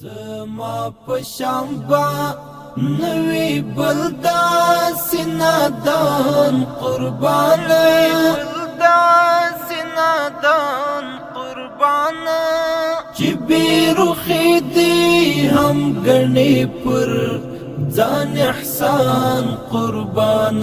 زما پشامبا نوی بلدا سینادان قربان چی بیروخی دی هم گنی پر ځان احسان قربان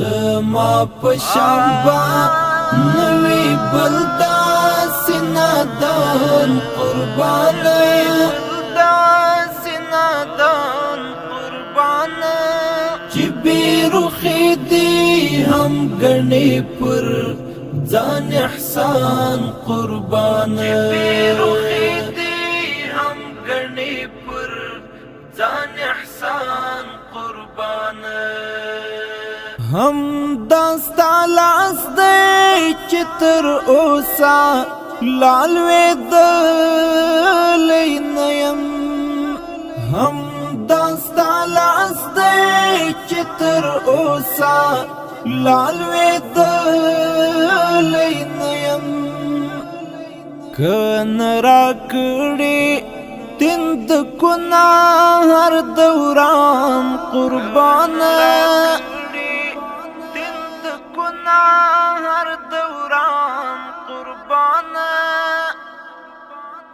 زما پشامبا نوی بلدا سینادان قربان چی بیروخی دی هم گنی پر ځان احسان قربان هم داستا لاس دی چتر اوسا لالوی دلی نیم هم داستا لاس دی چتر اوسا لالوی دلی نیم کن را کڑی تند کنا ہر دوران قربان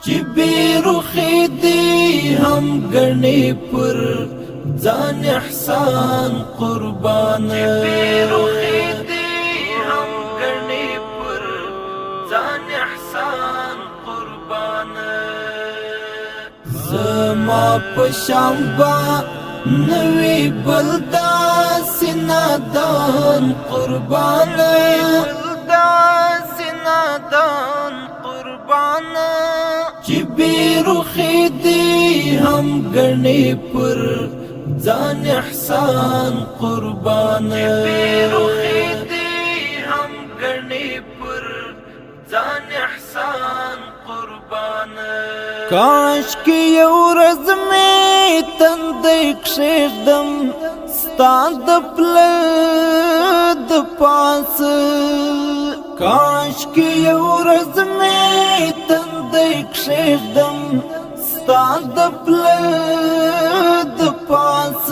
چی بیروخی دی هم گنی پر ځان احسان قربان زما پشامبا نوی بلدا سینادان قربان چی بیروخی دی هم گنی پر ځان احسان قربان کاش کی یو ورځ می تندې کښېږدم ستا د پله د پاس کاش کی یو ورځ می تندې کښېږدم ستا د پله د پاس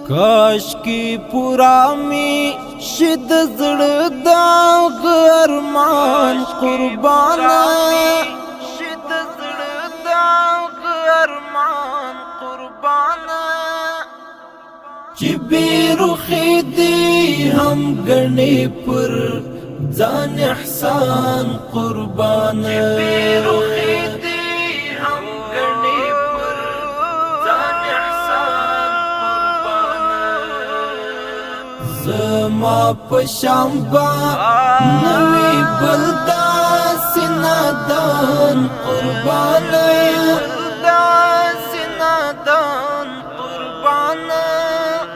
کاش کی پورا می شد زړه دا ارمان قربان چی بیروخی دی هم گنی پر ځان احسان قربان زما پشامبا نوی بلدا سینادان قربان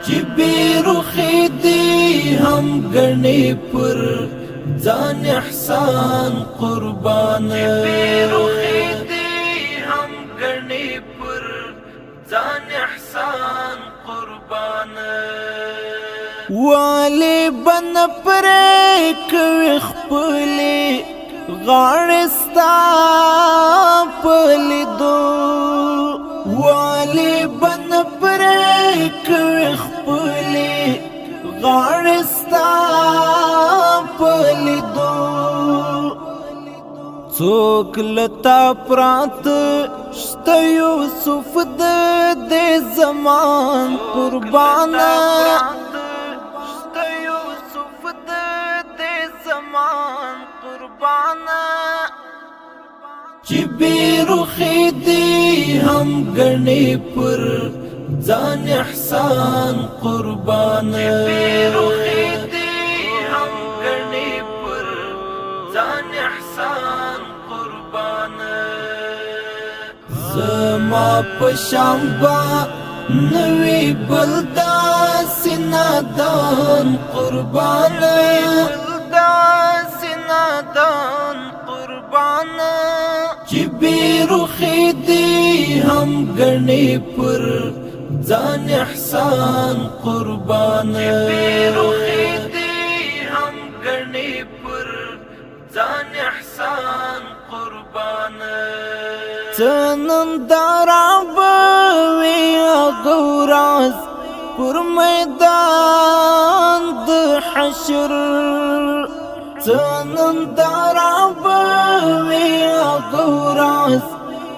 چی بیروخی دی هم گنی پر ځان احسان قربان والی بن پرې کوي خپلې غاړې ستا په لیدو والی بن پرې کوي خپلې غاړې ستا په لیدو څوک لتا پرات شته یوسف د دې زمان قربان چی بیروخی دی هم گنی پر ځان احسان قربان زما پشامبا نوی بلدا سینادان قربان چی بیروخی دی هم گنی پر ځان احسان قربان بیرخی دی هم گنی پر ځان احسان قربان نندارا بوی غوراز پر میدان د حشر نندارا بوی غوراز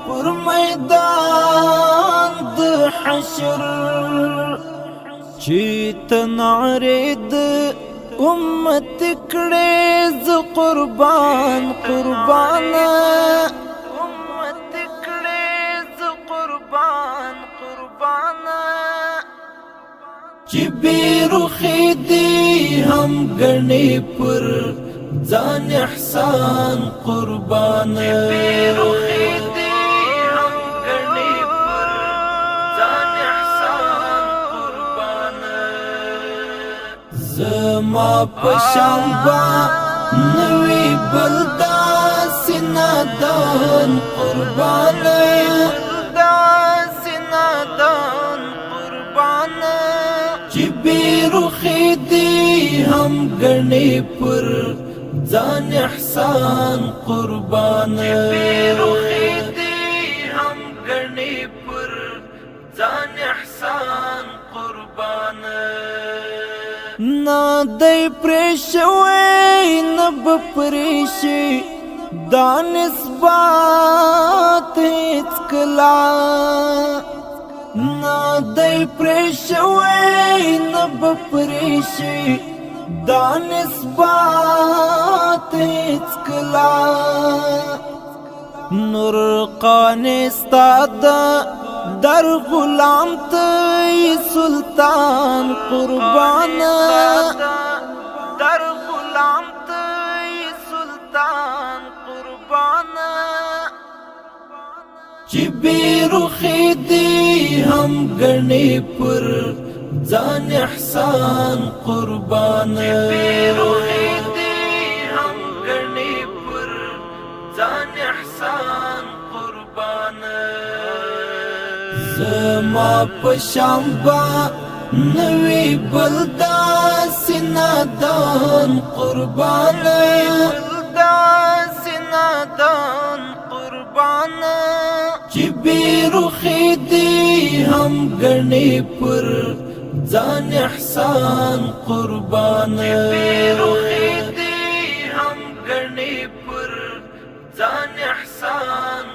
پر میدان د حشر چیت نعرید امت کړي ز قربان قربان امت کړي ز قربان قربان چې بیرخی دی هم ګڼي پر ځان احسان قربان بیرخی دی هم ګڼي پر ځان احسان قربان زما پشانبا نوی بلدا سنادان قربان سنادان قربان چې بیرخی دی هم ګڼي پر ځان احسان قربان بیرخی دی هم ګڼي پر ځان احسان قربان نا دی پریشوی نب پریشی دانسبات هیڅ کلا نا دی پریشوی نب پریشی دانسبات هیڅ کلا نور قان استاد در غلام تی سلطان قربان در غلام تی سلطان قربان چې بیرخی دی هم ګڼي پر ځان احسان قربان بیرخی دی هم ګڼي پر ځان احسان قربان زما پشانبا نوی بلدا سنادان قربان سنادان قربان چې بیرخی دی هم ګڼي پر ځان احسان قربان بیرخی دی هم ګڼي پر ځان احسان